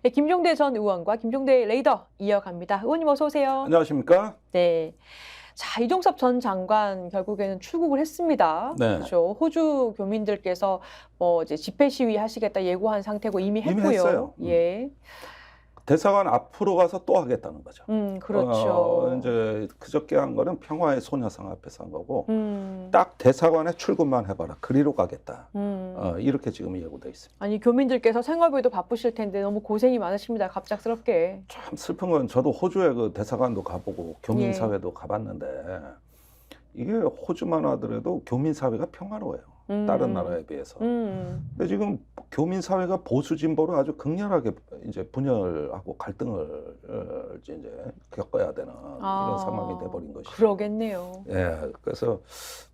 네, 김종대 전 의원과 김종대 레이더 이어갑니다. 의원님 어서 오세요. 안녕하십니까? 네. 자, 이종섭 전 장관 결국에는 출국을 했습니다. 네. 그렇죠. 호주 교민들께서 이제 집회 시위 하시겠다 예고한 상태고 이미 했고요. 했어요. 예. 대사관 앞으로 가서 또 하겠다는 거죠. 그렇죠. 이제 그저께 한 거는 평화의 소녀상 앞에서 한 거고 음. 딱 대사관에 출근만 해봐라. 그리로 가겠다. 음. 이렇게 지금 예고돼 있습니다. 아니 교민들께서 생활비도 바쁘실 텐데 너무 고생이 많으십니다. 갑작스럽게. 참 슬픈 건 저도 호주에 그 대사관도 가보고 교민사회도 예. 가봤는데 이게 호주만 하더라도 교민사회가 평화로워요. 다른 나라에 비해서. 근데 지금 교민사회가 보수 진보로 아주 극렬하게 이제 분열하고 갈등을 이제 겪어야 되는 이런 상황이 돼버린 것이죠. 그러겠네요. 예, 그래서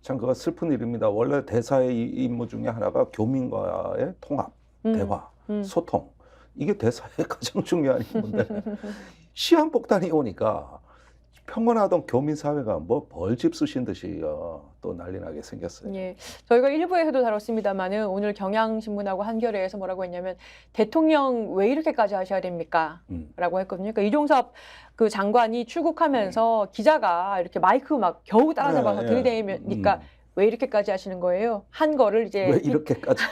참 그거 슬픈 일입니다. 원래 대사의 임무 중에 하나가 교민과의 통합, 대화, 소통. 이게 대사의 가장 중요한 임무인데 시한폭탄이 오니까 평온하던 교민사회가 뭐 벌집 쑤신 듯이 또 난리 나게 생겼어요. 예, 저희가 일부에서도 다뤘습니다만은 오늘 경향신문하고 한겨레에서 뭐라고 했냐면 대통령 왜 이렇게까지 하셔야 됩니까? 라고 했거든요. 그러니까 이종섭 그 장관이 출국하면서 기자가 이렇게 마이크 막 겨우 따라잡아서 들이대니까 왜 이렇게까지 하시는 거예요? 한 거를 이제 왜 이렇게까지?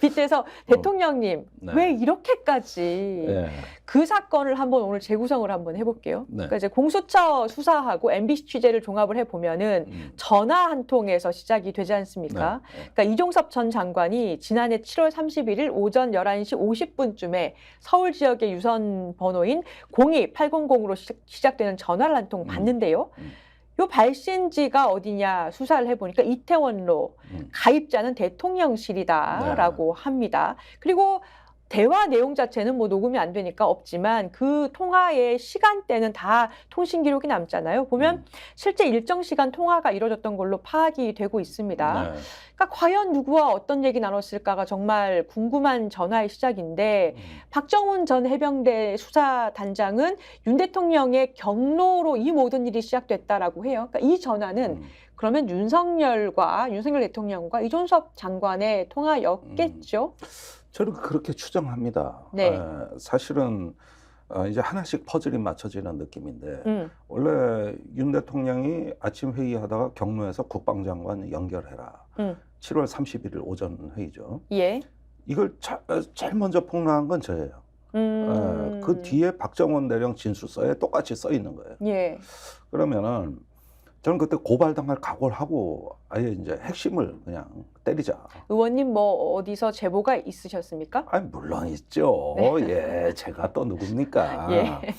빗대서 대통령님 네. 왜 이렇게까지 예. 그 사건을 한번 오늘 재구성을 한번 해볼게요. 네. 그러니까 이제 공수처 수사하고 MBC 취재를 종합을 해보면은 전화 한 통에서 시작이 되지 않습니까? 네. 그러니까 이종섭 전 장관이 지난해 7월 31일 오전 11시 50분쯤에 서울 지역의 유선 번호인 02800으로 시작되는 전화를 한 통 받는데요. 요 발신지가 어디냐 수사를 해보니까 이태원로 가입자는 대통령실이다라고 합니다. 그리고 대화 내용 자체는 뭐 녹음이 안 되니까 없지만 그 통화의 시간대는 다 통신 기록이 남잖아요. 보면 실제 일정 시간 통화가 이루어졌던 걸로 파악이 되고 있습니다. 네. 그러니까 과연 누구와 어떤 얘기 나눴을까가 정말 궁금한 전화의 시작인데 박정훈 전 해병대 수사단장은 윤 대통령의 경로로 이 모든 일이 시작됐다라고 해요. 그러니까 이 전화는 그러면 윤석열 대통령과 이종섭 장관의 통화였겠죠? 저는 그렇게 추정합니다. 네. 사실은 이제 하나씩 퍼즐이 맞춰지는 느낌인데 원래 윤 대통령이 아침 회의하다가 경로에서 국방장관 연결해라. 7월 31일 오전 회의죠. 예. 이걸 제일 먼저 폭로한 건 저예요. 그 뒤에 박정원 대령 진술서에 똑같이 써 있는 거예요. 예. 그러면은 저는 그때 고발당할 각오를 하고 아예 이제 핵심을 그냥 때리자. 의원님 뭐 어디서 제보가 있으셨습니까? 아니 물론 있죠. 네. 예, 제가 또 누굽니까? 예.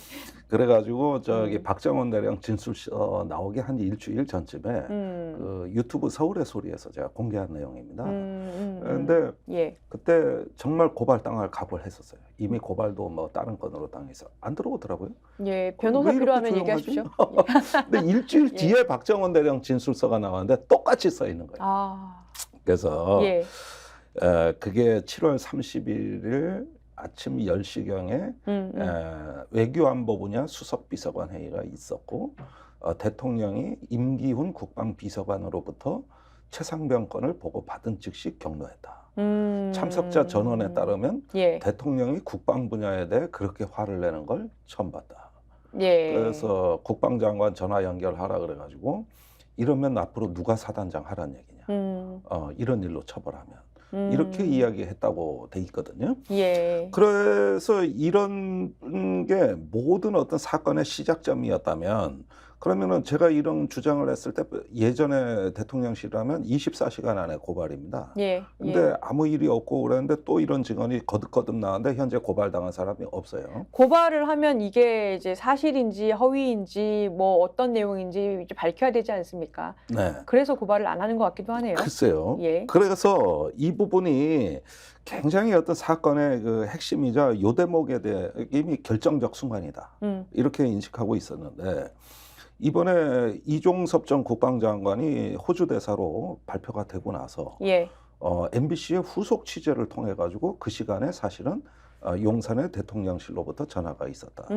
그래가지고 저기 박정원 대령 진술서 나오기 한 일주일 전쯤에 그 유튜브 서울의 소리에서 제가 공개한 내용입니다. 그런데 예. 그때 정말 고발당할 각오를 했었어요. 이미 고발도 뭐 다른 건으로 당해서 안 들어오더라고요. 예, 변호사 왜 이렇게 필요하면 조용하지? 얘기하십시오. 근데 일주일 예. 뒤에 박정원 대령 진술서가 나왔는데 똑같이 써 있는 거예요. 아. 그래서 예. 그게 7월 31일 아침 10시경에 외교안보 분야 수석비서관 회의가 있었고 대통령이 임기훈 국방비서관으로부터 최상병 건을 보고받은 즉시 경로했다. 참석자 전원에 따르면 예. 대통령이 국방 분야에 대해 그렇게 화를 내는 걸 처음 봤다. 예. 그래서 국방장관 전화 연결하라 그래가지고 이러면 앞으로 누가 사단장 하란 얘기냐. 이런 일로 처벌하면. 이렇게 이야기했다고 돼 있거든요. 예. 그래서 이런 게 모든 어떤 사건의 시작점이었다면 그러면은 제가 이런 주장을 했을 때 예전에 대통령실이라면 24시간 안에 고발입니다. 예. 근데 아무 일이 없고 그랬는데 또 이런 증언이 거듭거듭 나왔는데 현재 고발당한 사람이 없어요. 고발을 하면 이게 이제 사실인지 허위인지 뭐 어떤 내용인지 이제 밝혀야 되지 않습니까? 네. 그래서 고발을 안 하는 것 같기도 하네요. 글쎄요. 예. 그래서 이 부분이 굉장히 어떤 사건의 그 핵심이자 요 대목에 대해 이미 결정적 순간이다. 이렇게 인식하고 있었는데 이번에 이종섭 전 국방장관이 호주 대사로 발표가 되고 나서 예. MBC의 후속 취재를 통해 가지고 그 시간에 사실은 용산의 대통령실로부터 전화가 있었다.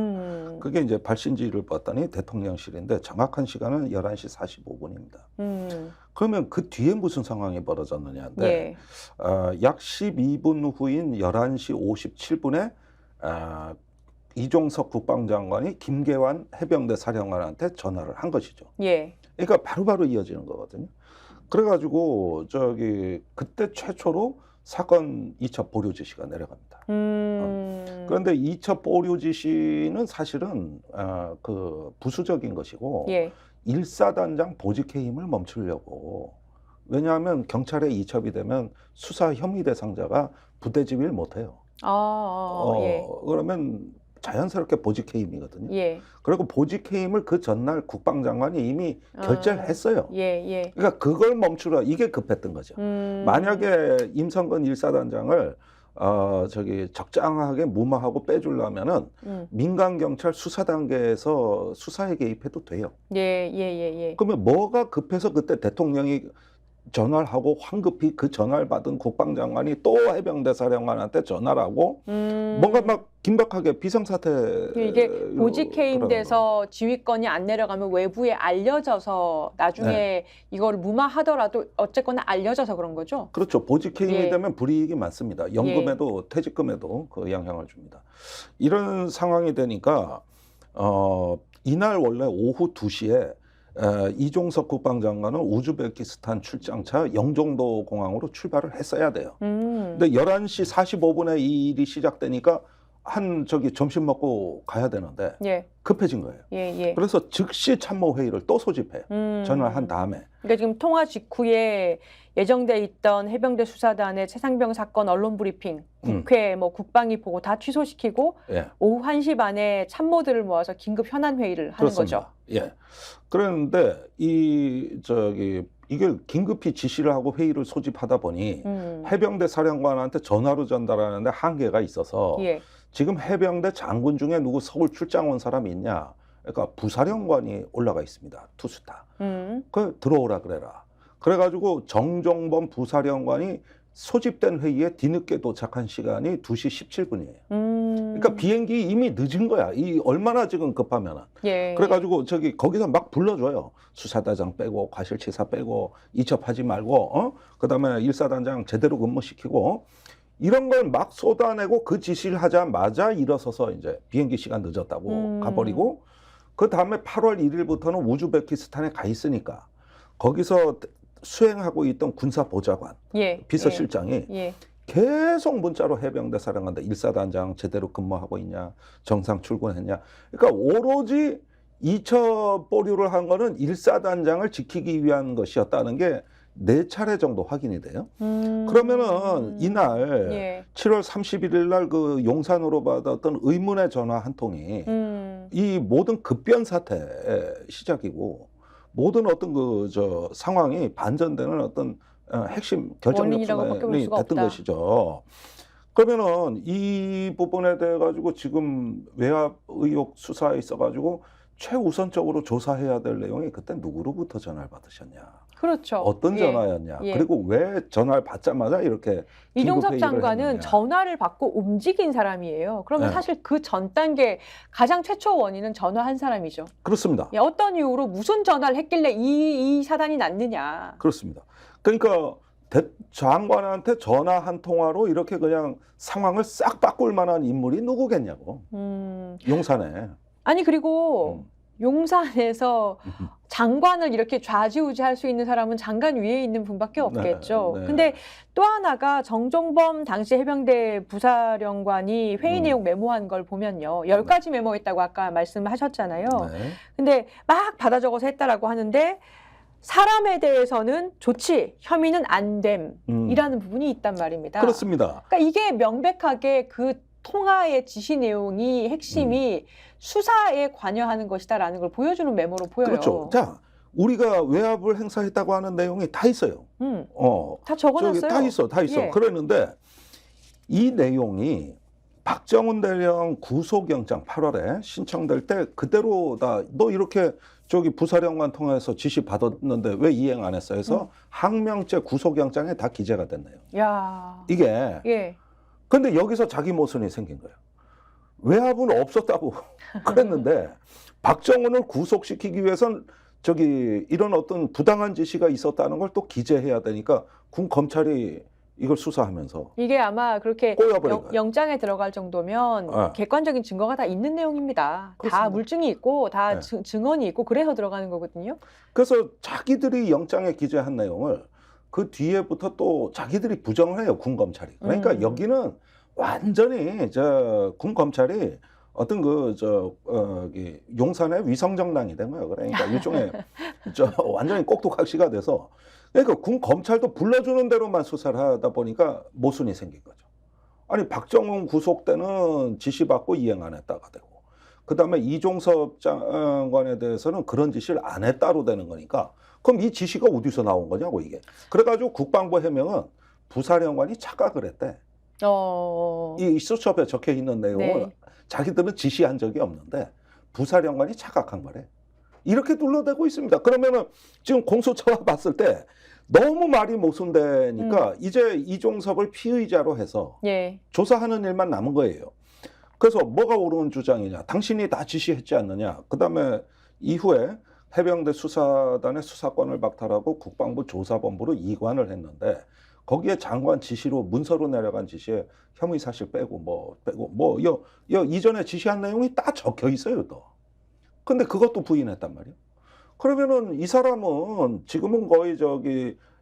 그게 이제 발신지를 봤더니 대통령실인데 정확한 시간은 11시 45분입니다. 그러면 그 뒤에 무슨 상황이 벌어졌느냐인데 예. 약 12분 후인 11시 57분에 이종석 국방장관이 김계환 해병대 사령관한테 전화를 한 것이죠. 예. 그러니까 바로바로 이어지는 거거든요. 그래가지고 그때 최초로 사건 2차 보류 지시가 내려갑니다. 그런데 2차 보류 지시는 사실은 그 부수적인 것이고 예. 1사단장 보직 해임을 멈추려고. 왜냐하면 경찰에 이첩이 되면 수사 혐의 대상자가 부대 지휘를 못해요. 예. 그러면 자연스럽게 보직 해임이거든요. 예. 그리고 보직 해임을 그 전날 국방장관이 이미 결재를 했어요. 예. 그러니까 그걸 멈추라, 이게 급했던 거죠. 만약에 임성근 1사단장을 적당하게 무마하고 빼주려면은 민간 경찰 수사 단계에서 수사에 개입해도 돼요. 예. 그러면 뭐가 급해서 그때 대통령이 전화를 하고 황급히 그 전화를 받은 국방장관이 또 해병대 사령관한테 전화를 하고 뭔가 막 긴박하게 비상사태. 이게 보직 해임돼서 지휘권이 안 내려가면 외부에 알려져서 나중에 네. 이걸 무마하더라도 어쨌거나 알려져서 그런 거죠? 그렇죠. 보직 해임이 예. 되면 불이익이 많습니다. 연금에도 퇴직금에도 그 영향을 줍니다. 이런 상황이 되니까 이날 원래 오후 2시에 이종석 국방장관은 우즈베키스탄 출장차 영종도 공항으로 출발을 했어야 돼요. 근데 11시 45분에 이 일이 시작되니까 점심 먹고 가야 되는데 예. 급해진 거예요. 예. 그래서 즉시 참모회의를 또 소집해요. 전화를 한 다음에. 그러니까 지금 통화 직후에 예정돼 있던 해병대 수사단의 최상병 사건 언론 브리핑, 국회 국방위 보고 다 취소시키고 예. 오후 1시 반에 참모들을 모아서 긴급 현안 회의를 하는 그렇습니다. 거죠. 예. 그런데 이게 긴급히 지시를 하고 회의를 소집하다 보니 해병대 사령관한테 전화로 전달하는데 한계가 있어서 예. 지금 해병대 장군 중에 누구 서울 출장 온 사람이 있냐? 그러니까 부사령관이 올라가 있습니다. 투스타. 그 들어오라 그래라. 그래가지고 정종범 부사령관이 소집된 회의에 뒤늦게 도착한 시간이 2시 17분이에요. 그러니까 비행기 이미 늦은 거야. 얼마나 지금 급하면은. 예. 그래가지고 거기서 막 불러줘요. 수사단장 빼고 과실치사 빼고 이첩하지 말고 그다음에 1사단장 제대로 근무시키고 이런 걸 막 쏟아내고 그 지시를 하자마자 일어서서 이제 비행기 시간 늦었다고 가버리고 그 다음에 8월 1일부터는 우즈베키스탄에 가 있으니까 거기서 수행하고 있던 군사보좌관, 예. 비서실장이 예. 계속 문자로 해병대 사령관한테 1사단장 제대로 근무하고 있냐, 정상 출근했냐. 그러니까 오로지 이첩 보류를 한 거는 1사단장을 지키기 위한 것이었다는 게 4차례 정도 확인이 돼요. 그러면은 이날 예. 7월 31일 날 그 용산으로 받았던 의문의 전화 한 통이 이 모든 급변 사태의 시작이고 모든 어떤 상황이 반전되는 어떤 핵심 결정력 순간이 됐던 것이죠. 그러면은 이 부분에 대해 가지고 지금 외압 의혹 수사에 있어 가지고 최우선적으로 조사해야 될 내용이 그때 누구로부터 전화를 받으셨냐. 그렇죠. 어떤 전화였냐. 예. 그리고 왜 전화를 받자마자 이렇게 이종석 장관은 전화를 받고 움직인 사람이에요. 그러면 사실 그 전 단계 가장 최초 원인은 전화한 사람이죠. 그렇습니다. 어떤 이유로 무슨 전화를 했길래 이 사단이 났느냐. 그렇습니다. 그러니까 장관한테 전화 한 통화로 이렇게 그냥 상황을 싹 바꿀 만한 인물이 누구겠냐고. 용산에. 아니 그리고 용산에서 장관을 이렇게 좌지우지할 수 있는 사람은 장관 위에 있는 분밖에 없겠죠. 네. 근데 또 하나가 정종범 당시 해병대 부사령관이 회의 내용 메모한 걸 보면요. 10가지 메모했다고 아까 말씀하셨잖아요. 네. 근데 막 받아 적어서 했다라고 하는데 사람에 대해서는 좋지, 혐의는 안 됨이라는 부분이 있단 말입니다. 그렇습니다. 그러니까 이게 명백하게 그 통화의 지시 내용이 핵심이 수사에 관여하는 것이다라는 걸 보여주는 메모로 보여요. 그렇죠. 자, 우리가 외압을 행사했다고 하는 내용이 다 있어요. 다 적어놨어요. 다 있어. 예. 그랬는데 이 내용이 박정훈 대령 구속영장 8월에 신청될 때 그대로 다 너 이렇게 부사령관 통해서 지시 받았는데 왜 이행 안 했어? 해서 항명죄 구속영장에 다 기재가 됐네요. 야. 이게. 예. 근데 여기서 자기 모순이 생긴 거예요. 외압은 없었다고 그랬는데 박정훈을 구속시키기 위해선 이런 어떤 부당한 지시가 있었다는 걸 또 기재해야 되니까 검찰이 이걸 수사하면서 이게 아마 그렇게 꼬여버린 거예요. 영장에 들어갈 정도면 네. 객관적인 증거가 다 있는 내용입니다. 다 그렇습니다. 물증이 있고 다 네. 증언이 있고 그래서 들어가는 거거든요. 그래서 자기들이 영장에 기재한 내용을 그 뒤에부터 또 자기들이 부정을 해요. 군 검찰이. 그러니까 여기는 완전히 군 검찰이 어떤 용산의 위성정당이 된 거예요. 그러니까 일종의 완전히 꼭두각시가 돼서, 그러니까 군 검찰도 불러주는 대로만 수사를 하다 보니까 모순이 생긴 거죠. 아니 박정훈 구속 때는 지시받고 이행 안 했다가 되고, 그 다음에 이종섭 장관에 대해서는 그런 지시를 안 했다로 되는 거니까, 그럼 이 지시가 어디서 나온 거냐고 이게. 그래가지고 국방부 해명은 부사령관이 착각을 했대. 이 수첩에 적혀 있는 내용을 네. 자기들은 지시한 적이 없는데 부사령관이 착각한 거래. 이렇게 둘러대고 있습니다. 그러면은 지금 공소처가 봤을 때 너무 말이 모순되니까 이제 이종섭을 피의자로 해서 예. 조사하는 일만 남은 거예요. 그래서 뭐가 옳은 주장이냐? 당신이 다 지시했지 않느냐? 그다음에 이후에 해병대 수사단의 수사권을 박탈하고 국방부 조사본부로 이관을 했는데, 거기에 장관 지시로 문서로 내려간 지시에 혐의 사실 빼고 이전에 지시한 내용이 딱 적혀 있어요 또. 근데 그것도 부인했단 말이에요. 그러면은 이 사람은 지금은 거의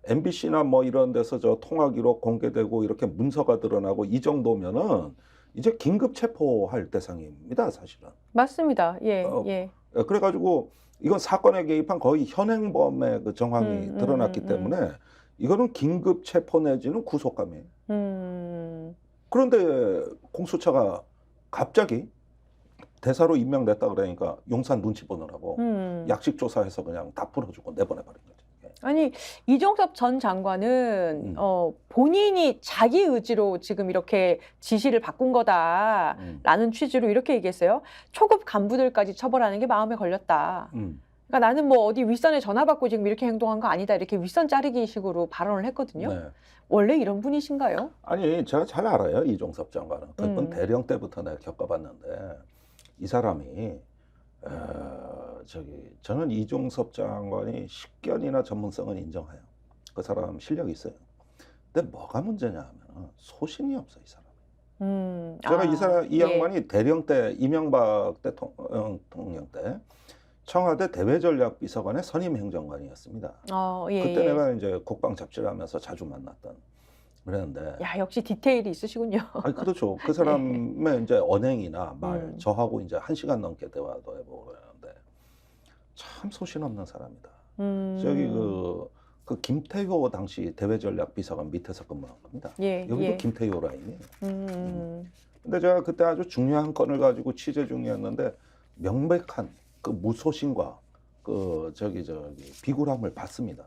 MBC나 뭐 이런 데서 통화 기록 공개되고 이렇게 문서가 드러나고 이 정도면은 이제 긴급 체포할 대상입니다, 사실은. 맞습니다. 예. 예. 그래가지고 이건 사건에 개입한 거의 현행범의 그 정황이 드러났기 때문에 이거는 긴급 체포 내지는 구속감이에요. 그런데 공수처가 갑자기 대사로 임명됐다 그러니까 용산 눈치 보느라고 약식 조사해서 그냥 다 풀어주고 내보내버린 거죠. 아니 이종섭 전 장관은 본인이 자기 의지로 지금 이렇게 지시를 바꾼 거다라는 취지로 이렇게 얘기했어요. 초급 간부들까지 처벌하는 게 마음에 걸렸다. 그러니까 나는 뭐 어디 윗선에 전화 받고 지금 이렇게 행동한 거 아니다. 이렇게 윗선 자르기 식으로 발언을 했거든요. 네. 원래 이런 분이신가요? 아니 제가 잘 알아요, 이종섭 장관은. 그분 대령 때부터 내가 겪어봤는데 이 사람이 저는 이종섭 장관이 식견이나 전문성은 인정해요. 그 사람 실력이 있어요. 근데 뭐가 문제냐 하면 소신이 없어, 이 사람. 제가 이 양반이 대령 때 이명박 대통령 때 청와대 대외전략비서관의 선임 행정관이었습니다. 그때 내가 이제 국방 잡지를 하면서 자주 만났던 그랬는데. 야, 역시 디테일이 있으시군요. 아니, 그렇죠. 그 사람의 이제 언행이나 말, 저하고 이제 1시간 넘게 대화도 해보고 그러는데 참 소신 없는 사람이다. 저기 그 김태효 당시 대외전략비서관 밑에서 근무한 겁니다. 여기도 김태효 라인이에요. 근데 제가 그때 아주 중요한 건을 가지고 취재 중이었는데 명백한 그 무소신과 그 비굴함을 봤습니다.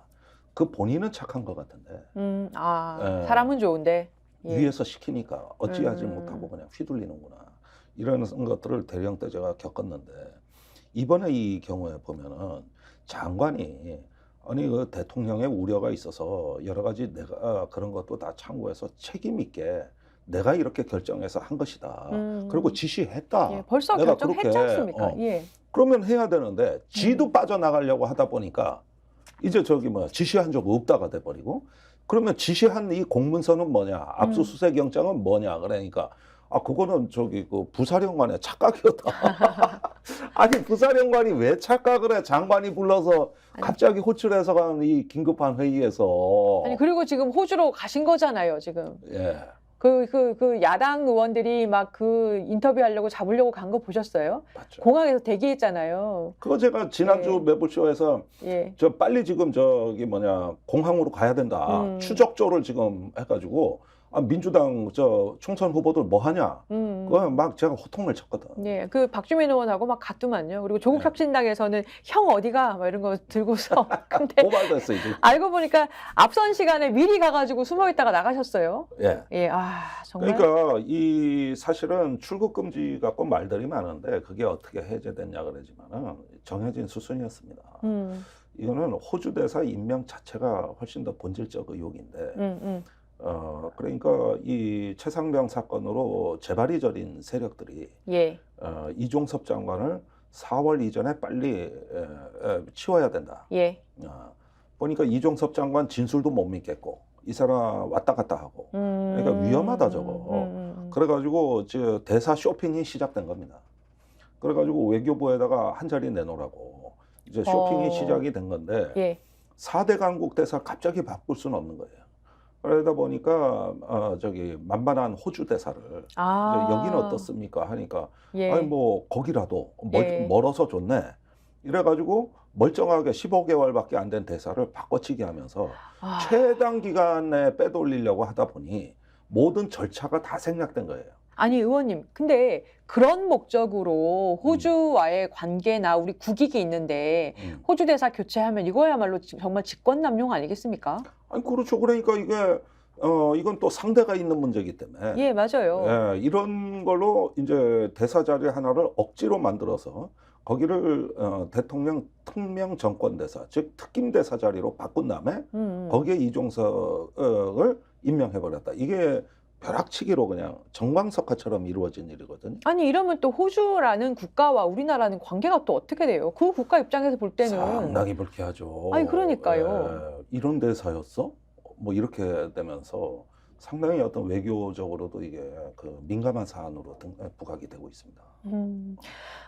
그 본인은 착한 것 같은데. 사람은 좋은데. 위에서 시키니까 어찌하지 못하고 그냥 휘둘리는구나. 이런 것들을 대령 때 제가 겪었는데, 이번에 이 경우에 보면은 장관이 아니 그 대통령의 우려가 있어서 여러 가지 내가 그런 것도 다 참고해서 책임 있게 내가 이렇게 결정해서 한 것이다. 그리고 지시했다. 벌써 내가 결정했지 않습니까? 그러면 해야 되는데 지도 빠져나가려고 하다 보니까 이제 지시한 적 없다가 돼버리고, 그러면 지시한 이 공문서는 뭐냐, 압수수색 영장은 뭐냐, 그러니까 그거는 그 부사령관의 착각이었다. 아니 부사령관이 왜 착각을 해? 장관이 불러서 갑자기 호출해서 간 이 긴급한 회의에서. 아니 그리고 지금 호주로 가신 거잖아요, 지금. 예. 그 야당 의원들이 막 그 인터뷰하려고 잡으려고 간 거 보셨어요? 맞죠. 공항에서 대기했잖아요. 그거 제가 지난주 매불쇼에서 저 빨리 지금 공항으로 가야 된다. 추적조를 지금 해가지고 민주당 총선 후보들 뭐 하냐. 그거 막 제가 호통을 쳤거든. 그 박주민 의원하고 막 갔더만요. 그리고 조국혁신당에서는 형 어디가? 막 이런 거 들고서. 근데 고발도 했어 이제. 알고 보니까 앞선 시간에 미리 가가지고 숨어 있다가 나가셨어요. 정말. 그러니까 이 사실은 출국 금지 갖고 말들이 많은데 그게 어떻게 해제됐냐 그러지만은 정해진 수순이었습니다. 이거는 호주 대사 임명 자체가 훨씬 더 본질적 의혹인데. 그러니까 이 최상병 사건으로 재발이 저린 세력들이 이종섭 장관을 4월 이전에 빨리 치워야 된다. 보니까 이종섭 장관 진술도 못 믿겠고 이 사람 왔다 갔다 하고 그러니까 위험하다 저거. 그래가지고 저 대사 쇼핑이 시작된 겁니다. 그래가지고 외교부에다가 한 자리 내놓으라고 이제 쇼핑이 시작이 된 건데 예. 4대 강국 대사 갑자기 바꿀 수는 없는 거예요. 그러다 보니까 저기 만반한 호주 대사를 이제 여기는 어떻습니까 하니까 예. 아니 뭐 거기라도 예. 멀어서 좋네. 이래가지고 멀쩡하게 15개월밖에 안 된 대사를 바꿔치기 하면서 최단 기간에 빼돌리려고 하다 보니 모든 절차가 다 생략된 거예요. 아니 의원님, 근데 그런 목적으로 호주와의 관계나 우리 국익이 있는데 호주 대사 교체하면 이거야말로 정말 직권남용 아니겠습니까? 아니 그렇죠. 그러니까 이게 이건 또 상대가 있는 문제이기 때문에 예, 맞아요. 예, 이런 걸로 이제 대사 자리 하나를 억지로 만들어서 거기를 대통령 특명 정권 대사, 즉 특임 대사 자리로 바꾼 다음에 거기에 이종석을 임명해버렸다. 이게 벼락치기로 그냥 정광석화처럼 이루어진 일이거든요. 아니 이러면 또 호주라는 국가와 우리나라는 관계가 또 어떻게 돼요? 그 국가 입장에서 볼 때는 상당히 불쾌하죠. 아니 그러니까요. 예, 이런 대사였어? 뭐 이렇게 되면서 상당히 어떤 외교적으로도 이게 그 민감한 사안으로 부각이 되고 있습니다.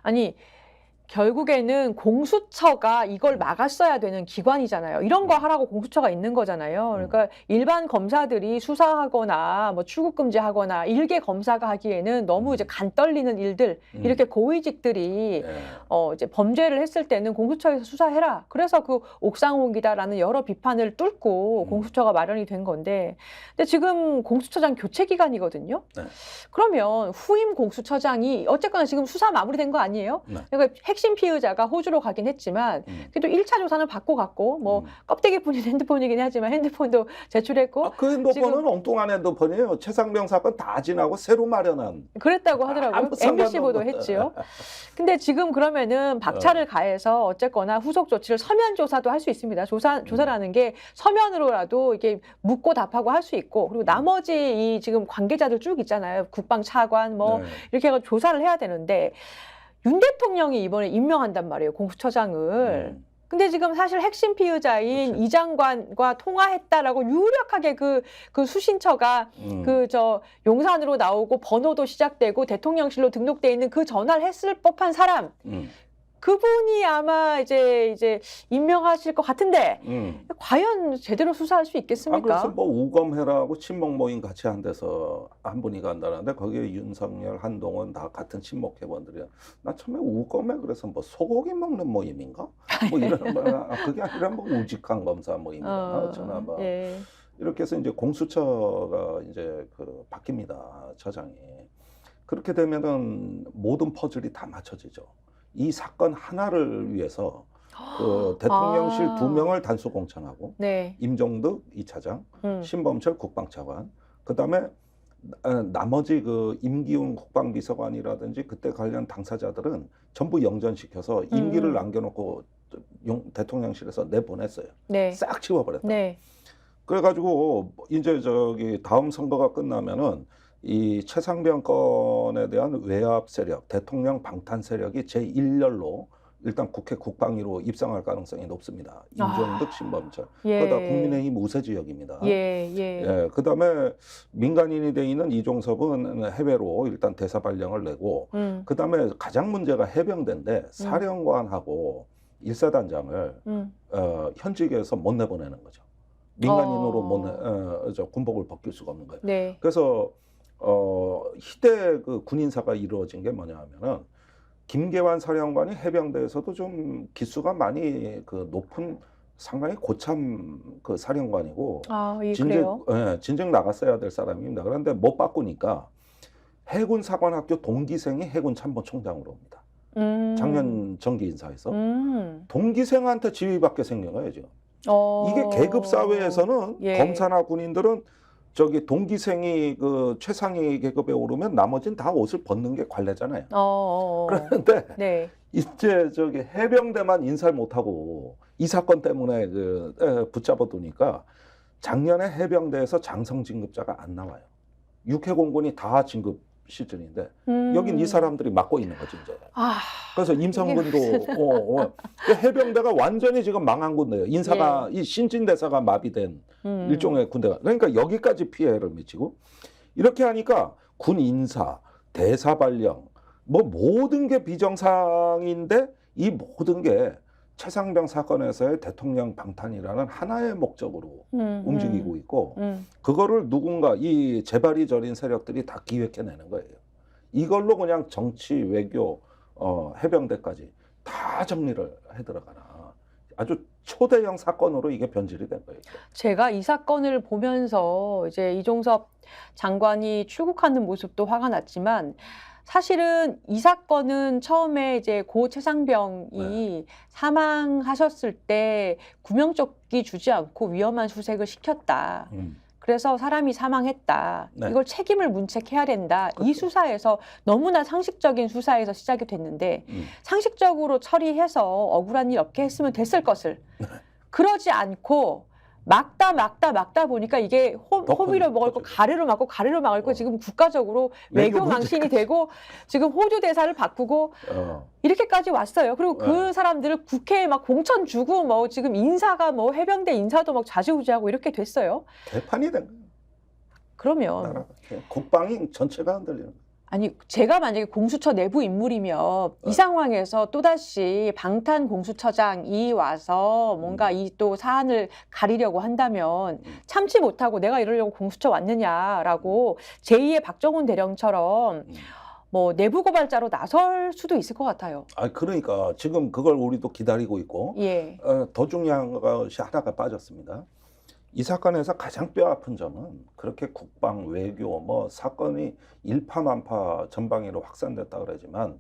아니 결국에는 공수처가 이걸 막았어야 되는 기관이잖아요. 이런 거 하라고 공수처가 있는 거잖아요. 그러니까 일반 검사들이 수사하거나 뭐 출국 금지하거나 일개 검사가 하기에는 너무 이제 간 떨리는 일들, 이렇게 고위직들이 이제 범죄를 했을 때는 공수처에서 수사해라. 그래서 그 옥상홍기다라는 여러 비판을 뚫고 공수처가 마련이 된 건데, 근데 지금 공수처장 교체 기간이거든요. 네. 그러면 후임 공수처장이 어쨌거나 지금 수사 마무리된 거 아니에요? 네. 그러니까 핵심 피의자가 호주로 가긴 했지만 그래도 1차 조사는 받고 갔고 뭐 껍데기뿐인 핸드폰이긴 하지만 핸드폰도 제출했고 그 핸드폰은 엉뚱한 핸드폰이에요. 최상병 사건 다 지나고 새로 마련한. 그랬다고 하더라고요. MBC 보도했지요. 근데 지금 그러면은 박차를 가해서 어쨌거나 후속 조치를 서면 조사도 할 수 있습니다. 조사라는 게 서면으로라도 이게 묻고 답하고 할 수 있고, 그리고 나머지 이 지금 관계자들 쭉 있잖아요. 국방 차관 뭐 이렇게 해서 조사를 해야 되는데 윤 대통령이 이번에 임명한단 말이에요, 공수처장을. 근데 지금 사실 핵심 피의자인 그치. 이 장관과 통화했다라고 유력하게 그 수신처가 용산으로 나오고 번호도 시작되고 대통령실로 등록돼 있는 그 전화를 했을 법한 사람. 그분이 아마 이제 임명하실 것 같은데 과연 제대로 수사할 수 있겠습니까? 그래서 뭐 우검해라고 친목 모임 같이 한 데서 한 분이 간다는데 거기에 윤석열, 한동훈 다 같은 친목 회원들이야. 나 처음에 우검해 그래서 뭐 소고기 먹는 모임인가? 뭐 이런 그게 아니라 뭐 우직한 검사 모임이나 어쩌나 뭐 예. 이렇게 해서 이제 공수처가 이제 그 바뀝니다, 처장이. 그렇게 되면은 모든 퍼즐이 다 맞춰지죠. 이 사건 하나를 위해서 그 대통령실 2명을 단수 공천하고 네. 임종득 2차장, 신범철 국방차관, 그다음에 나머지 그 임기훈 국방비서관이라든지 그때 관련 당사자들은 전부 영전시켜서 임기를 남겨놓고 대통령실에서 내보냈어요. 네. 싹 치워버렸다. 네. 그래가지고 이제 저기 다음 선거가 끝나면은 이 최상병 건에 대한 외압 세력, 대통령 방탄 세력이 제1열로 일단 국회 국방위로 입성할 가능성이 높습니다. 임종득, 신범철. 그러다 국민의힘 우세 지역입니다. 예, 그다음에 민간인이 돼 있는 이종섭은 해외로 일단 대사 발령을 내고, 그다음에 가장 문제가 해병대인데 사령관하고 일사단장을 현직에서 못 내보내는 거죠. 민간인으로 군복을 벗길 수가 없는 거예요. 네. 그래서 희대 그 군인사가 이루어진 게 뭐냐 하면은 김계환 사령관이 해병대에서도 좀 기수가 많이 그 높은 상당히 고참 그 사령관이고 진즉 나갔어야 될 사람입니다. 그런데 못 바꾸니까 해군 사관학교 동기생이 해군 참모총장으로 옵니다. 작년 정기 인사에서 동기생한테 지휘받게 생긴 거예요 지금. 이게 계급 사회에서는 검사나 군인들은 저기 동기생이 그 최상위 계급에 오르면 나머지는 다 옷을 벗는 게 관례잖아요. 그런데 네. 이제 저기 해병대만 인사를 못하고 이 사건 때문에 붙잡아두니까 작년에 해병대에서 장성 진급자가 안 나와요. 육해공군이 다 진급 시즌인데 여긴 이 사람들이 맡고 있는 거지 이제. 그래서 임성근도 해병대가 완전히 지금 망한 건데요. 인사가 이 신진 대사가 마비된 일종의 군대가. 그러니까 여기까지 피해를 미치고 이렇게 하니까 군 인사, 대사 발령 뭐 모든 게 비정상인데 이 모든 게 최상병 사건에서의 대통령 방탄이라는 하나의 목적으로 움직이고 있고 그거를 누군가 이 재발이 저린 세력들이 다 기획해내는 거예요. 이걸로 그냥 정치, 외교, 해병대까지 다 정리를 해 들어가나 아주 초대형 사건으로 이게 변질이 된 거예요. 제가 이 사건을 보면서 이제 이종섭 장관이 출국하는 모습도 화가 났지만 사실은 이 사건은 처음에 이제 고 최상병이 사망하셨을 때 구명조끼 주지 않고 위험한 수색을 시켰다. 그래서 사람이 사망했다. 네. 이걸 책임을 문책해야 된다. 이 그렇죠. 수사에서 너무나 상식적인 수사에서 시작이 됐는데 상식적으로 처리해서 억울한 일 없게 했으면 됐을 것을 그러지 않고 막다 보니까 이게 호비로 먹을 거 가래로 막고 가래로 막을 거 지금 국가적으로 외교 망신이 되고 지금 호주 대사를 바꾸고 이렇게까지 왔어요. 그리고 그 사람들을 국회에 막 공천 주고 뭐 지금 인사가 뭐 해병대 인사도 막 좌지우지하고 이렇게 됐어요. 개판이 된 거예요. 그러면 나라. 국방이 전체가 흔들리는 거예요. 아니 제가 만약에 공수처 내부 인물이면 이 상황에서 또다시 방탄 공수처장이 와서 뭔가 이 또 사안을 가리려고 한다면 참지 못하고 내가 이러려고 공수처 왔느냐라고 제2의 박정훈 대령처럼 뭐 내부 고발자로 나설 수도 있을 것 같아요. 아 그러니까 지금 그걸 우리도 기다리고 있고 예. 더 중요한 것이 하나가 빠졌습니다. 이 사건에서 가장 뼈아픈 점은 그렇게 국방, 외교, 뭐 사건이 일파만파 전방위로 확산됐다 그러지만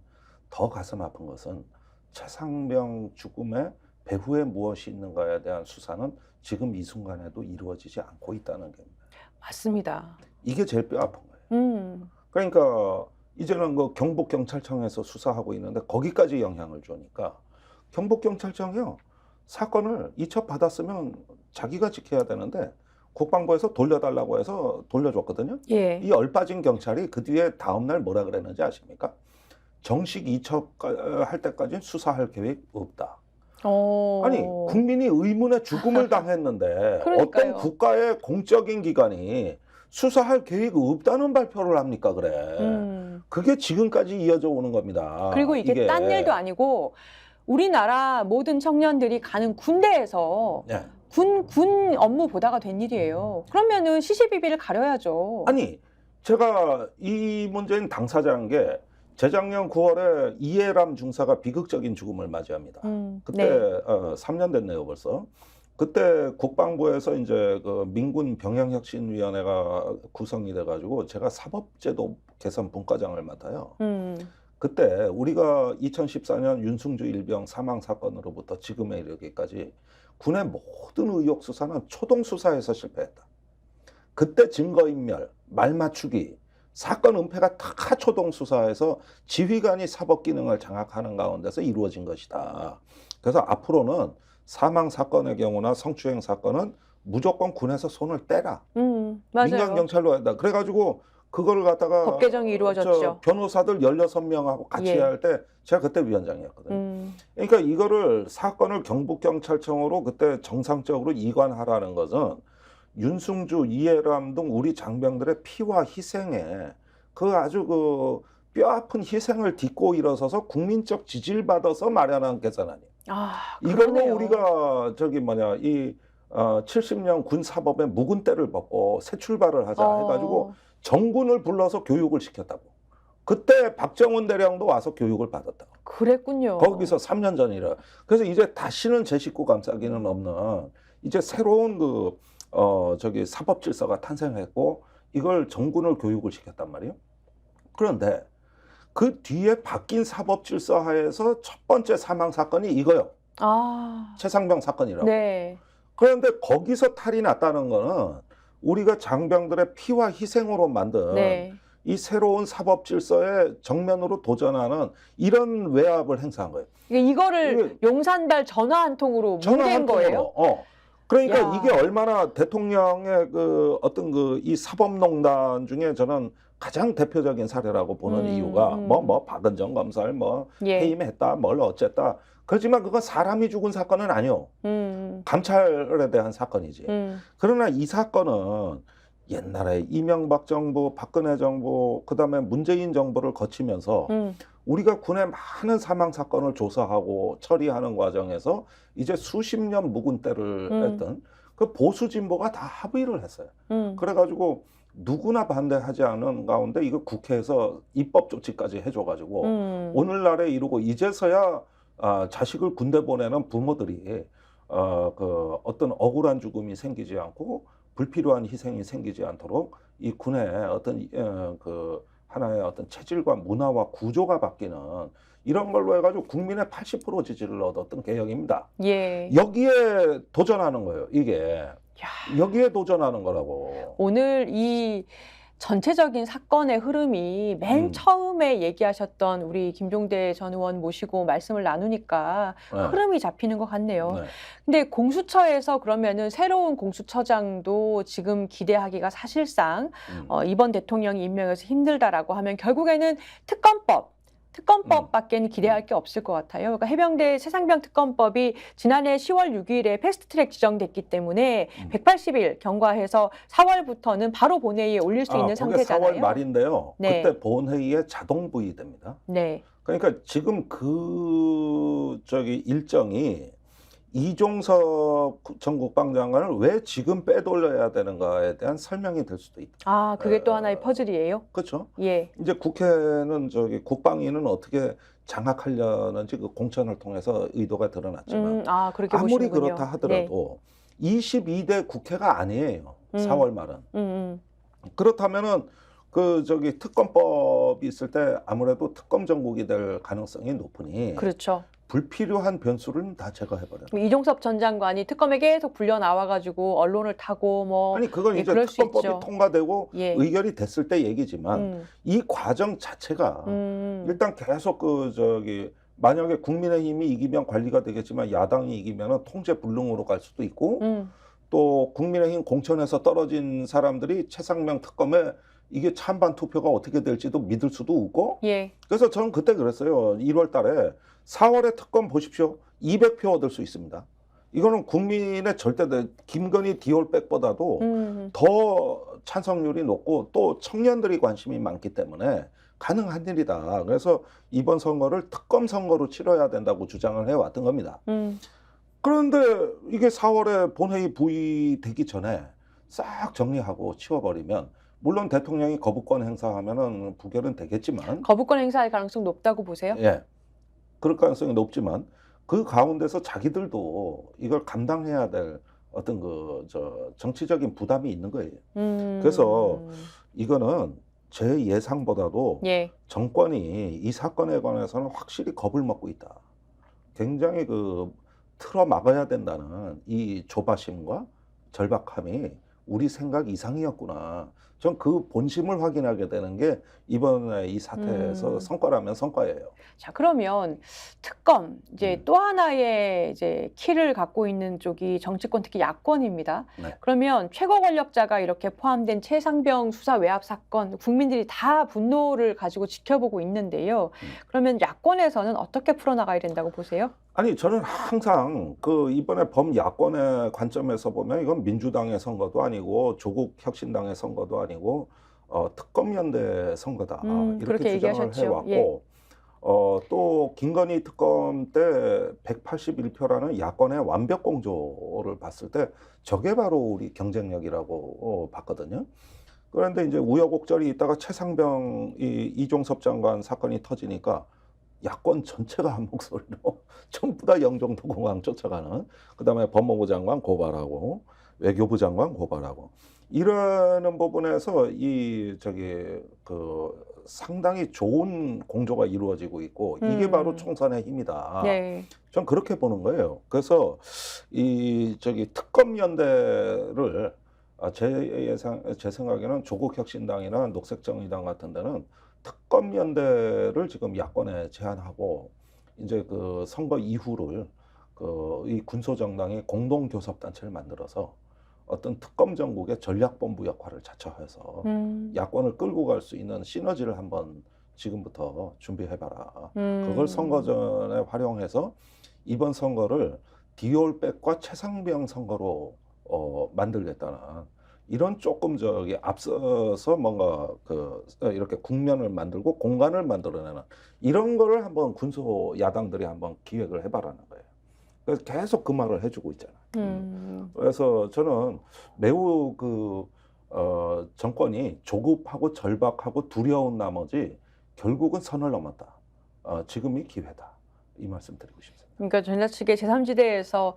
더 가슴 아픈 것은 최상병 죽음의 배후에 무엇이 있는가에 대한 수사는 지금 이 순간에도 이루어지지 않고 있다는 겁니다. 맞습니다. 이게 제일 뼈아픈 거예요. 그러니까 이제는 그 경북경찰청에서 수사하고 있는데 거기까지 영향을 주니까 경북경찰청이요. 사건을 이첩 받았으면 자기가 지켜야 되는데 국방부에서 돌려달라고 해서 돌려줬거든요. 예. 이 얼빠진 경찰이 그 뒤에 다음날 뭐라 그랬는지 아십니까? 정식 이첩할 때까지는 수사할 계획 없다. 아니 국민이 의문의 죽음을 당했는데 어떤 국가의 공적인 기관이 수사할 계획 없다는 발표를 합니까? 그래. 그게 지금까지 이어져 오는 겁니다. 그리고 이게 딴 일도 아니고 우리나라 모든 청년들이 가는 군대에서 군 업무 보다가 된 일이에요. 그러면은 시시비비를 가려야죠. 아니 제가 이 문제는 당사자인 게 재작년 9월에 이해람 중사가 비극적인 죽음을 맞이합니다. 그때 3년 됐네요 벌써. 그때 국방부에서 이제 그 민군 병영혁신위원회가 구성이 돼가지고 제가 사법제도 개선 분과장을 맡아요. 그때 우리가 2014년 윤승주 일병 사망 사건으로부터 지금에 이르기까지 군의 모든 의혹 수사는 초동 수사에서 실패했다. 그때 증거인멸, 말맞추기, 사건 은폐가 다 초동 수사에서 지휘관이 사법 기능을 장악하는 가운데서 이루어진 것이다. 그래서 앞으로는 사망 사건의 경우나 성추행 사건은 무조건 군에서 손을 떼라. 민간 경찰로 한다. 그래가지고 그걸 갖다가 법 개정이 이루어졌죠. 변호사들 16명하고 같이 할 때 제가 그때 위원장이었거든요. 그러니까 이거를 사건을 경북경찰청으로 그때 정상적으로 이관하라는 것은 윤승주, 이해람 등 우리 장병들의 피와 희생에 그 아주 그 뼈아픈 희생을 딛고 일어서서 국민적 지지를 받아서 마련한 계산안이에요. 이걸로 우리가 이 70년 군 사법의 묵은 때를 벗고 새 출발을 하자 해가지고 정군을 불러서 교육을 시켰다고. 그때 박정훈 대령도 와서 교육을 받았다고. 그랬군요. 거기서 3년 전이라. 그래서 이제 다시는 제 식구 감싸기는 없는 이제 새로운 사법 질서가 탄생했고 이걸 정군을 교육을 시켰단 말이에요. 그런데 그 뒤에 바뀐 사법 질서 하에서 첫 번째 사망 사건이 이거요. 최상병 사건이라고. 네. 그런데 거기서 탈이 났다는 거는 우리가 장병들의 피와 희생으로 만든 이 새로운 사법 질서에 정면으로 도전하는 이런 외압을 행사한 거예요. 이거를 용산발 전화 한 통으로 문대인 거예요? 그러니까 이게 얼마나 대통령의 그 어떤 이 사법농단 중에 저는 가장 대표적인 사례라고 보는 이유가 박은정 검사를 해임했다, 뭘 어쨌다. 그렇지만 그건 사람이 죽은 사건은 아니요. 감찰에 대한 사건이지. 그러나 이 사건은 옛날에 이명박 정부, 박근혜 정부, 그다음에 문재인 정부를 거치면서 우리가 군의 많은 사망 사건을 조사하고 처리하는 과정에서 이제 수십 년 묵은 때를 했던 그 보수 진보가 다 합의를 했어요. 그래가지고 누구나 반대하지 않은 가운데 이거 국회에서 입법 조치까지 해줘가지고 오늘날에 이루고 이제서야 자식을 군대 보내는 부모들이 그 어떤 억울한 죽음이 생기지 않고 불필요한 희생이 생기지 않도록 이 군의 어떤 그 하나의 어떤 체질과 문화와 구조가 바뀌는 이런 걸로 해가지고 국민의 80% 지지를 얻었던 개혁입니다. 예. 여기에 도전하는 거예요. 이게 야. 여기에 도전하는 거라고. 오늘 이 전체적인 사건의 흐름이 맨 처음에 얘기하셨던 우리 김종대 전 의원 모시고 말씀을 나누니까 네. 흐름이 잡히는 것 같네요. 네. 근데 공수처에서 그러면은 새로운 공수처장도 지금 기대하기가 사실상 이번 대통령이 임명해서 힘들다라고 하면 결국에는 특검법밖에는 기대할 게 없을 것 같아요. 그러니까 해병대 최상병 특검법이 지난해 10월 6일에 패스트트랙 지정됐기 때문에 180일 경과해서 4월부터는 바로 본회의에 올릴 수 있는 그게 상태잖아요. 4월 말인데요. 네. 그때 본회의에 자동 부의됩니다. 네. 그러니까 지금 일정이 이종석 전 국방장관을 왜 지금 빼돌려야 되는가에 대한 설명이 될 수도 있다. 그게 또 하나의 퍼즐이에요? 그렇죠. 예. 이제 국회는 국방위는 어떻게 장악하려는지 그 공천을 통해서 의도가 드러났지만 그렇게 아무리 보시는군요. 그렇다 하더라도 22대 국회가 아니에요. 4월 말은. 그렇다면은 특검법이 있을 때 아무래도 특검 정국이 될 가능성이 높으니 그렇죠. 불필요한 변수를 다 제거해버려요. 이종섭 전 장관이 특검에 계속 불려 나와가지고 언론을 타고 뭐 아니 그건 이제 그럴 수 특검법이 있죠. 통과되고 예. 의결이 됐을 때 얘기지만 이 과정 자체가 일단 계속 만약에 국민의힘이 이기면 관리가 되겠지만 야당이 이기면 통제 불능으로 갈 수도 있고 또 국민의힘 공천에서 떨어진 사람들이 최상명 특검에 이게 찬반 투표가 어떻게 될지도 믿을 수도 없고 예. 그래서 저는 그때 그랬어요. 1월 달에 4월에 특검 보십시오. 200표 얻을 수 있습니다. 이거는 국민의 김건희 디올백보다도 더 찬성률이 높고 또 청년들이 관심이 많기 때문에 가능한 일이다. 그래서 이번 선거를 특검 선거로 치러야 된다고 주장을 해왔던 겁니다. 그런데 이게 4월에 본회의 부의되기 전에 싹 정리하고 치워버리면 물론 대통령이 거부권 행사하면은 부결은 되겠지만 거부권 행사할 가능성 높다고 보세요? 예, 그럴 가능성이 높지만 그 가운데서 자기들도 이걸 감당해야 될 어떤 정치적인 부담이 있는 거예요. 그래서 이거는 제 예상보다도 예. 정권이 이 사건에 관해서는 확실히 겁을 먹고 있다. 굉장히 틀어 막아야 된다는 이 조바심과 절박함이 우리 생각 이상이었구나. 전 그 본심을 확인하게 되는 게 이번에 이 사태에서 성과라면 성과예요. 자, 그러면 특검 이제 또 하나의 이제 키를 갖고 있는 쪽이 정치권 특히 야권입니다. 네. 그러면 최고 권력자가 이렇게 포함된 최상병 수사 외압 사건 국민들이 다 분노를 가지고 지켜보고 있는데요. 그러면 야권에서는 어떻게 풀어나가야 된다고 보세요? 아니 저는 항상 이번에 범야권의 관점에서 보면 이건 민주당의 선거도 아니고 조국 혁신당의 선거도 아니고 특검연대 선거다 이렇게 주장을 얘기하셨죠. 해왔고 예. 또 김건희 특검 때 181표라는 야권의 완벽 공조를 봤을 때 저게 바로 우리 경쟁력이라고 봤거든요. 그런데 이제 우여곡절이 있다가 최상병 이종섭 장관 사건이 터지니까 야권 전체가 한 목소리로 전부 다 영종도공항 쫓아가는 그다음에 법무부 장관 고발하고 외교부 장관 고발하고 이러는 부분에서 상당히 좋은 공조가 이루어지고 있고 이게 바로 총선의 힘이다. 네. 전 그렇게 보는 거예요. 그래서 특검연대를 제 생각에는 조국혁신당이나 녹색정의당 같은 데는 특검연대를 지금 야권에 제안하고 이제 선거 이후를 이 군소정당이 공동교섭단체를 만들어서 어떤 특검 정국의 전략본부 역할을 자처해서 야권을 끌고 갈 수 있는 시너지를 한번 지금부터 준비해봐라. 그걸 선거 전에 활용해서 이번 선거를 디올백과 최상병 선거로 만들겠다는 이런 조금 저기 앞서서 뭔가 이렇게 국면을 만들고 공간을 만들어내는 이런 거를 한번 군소 야당들이 한번 기획을 해봐라는 거예요. 그래서 계속 그 말을 해주고 있잖아요. 그래서 저는 매우 정권이 조급하고 절박하고 두려운 나머지 결국은 선을 넘었다. 지금이 기회다. 이 말씀 드리고 싶습니다. 그러니까 전자측의 제3지대에서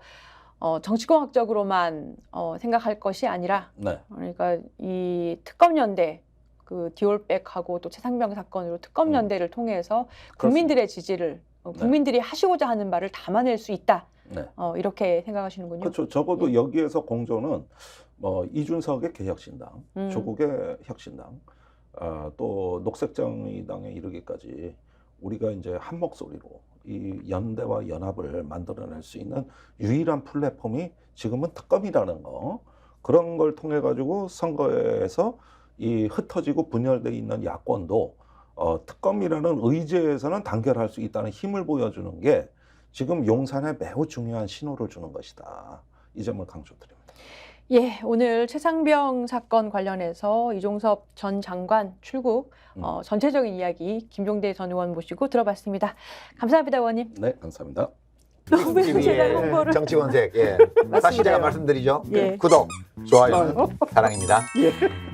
정치공학적으로만 생각할 것이 아니라 네. 그러니까 이 특검연대 그 디올백하고 또 최상병 사건으로 특검연대를 통해서 국민들의 지지를 국민들이 하시고자 하는 말을 담아낼 수 있다. 네. 이렇게 생각하시는군요. 그렇죠. 적어도 예. 여기에서 공조는 이준석의 개혁신당, 조국의 혁신당, 또 녹색정의당에 이르기까지 우리가 이제 한 목소리로 이 연대와 연합을 만들어낼 수 있는 유일한 플랫폼이 지금은 특검이라는 거, 그런 걸 통해 가지고 선거에서 이 흩어지고 분열돼 있는 야권도 특검이라는 의제에서는 단결할 수 있다는 힘을 보여주는 게 지금 용산에 매우 중요한 신호를 주는 것이다. 이 점을 강조드립니다. 예, 오늘 최상병 사건 관련해서 이종섭 전 장관 출국 전체적인 이야기 김종대 전 의원 모시고 들어봤습니다. 감사합니다, 의원님. 네, 감사합니다. 너무 제가 홍보를 정치권색. 예. 다시 제가 말씀드리죠. 예. 구독, 좋아요, 사랑입니다. 예.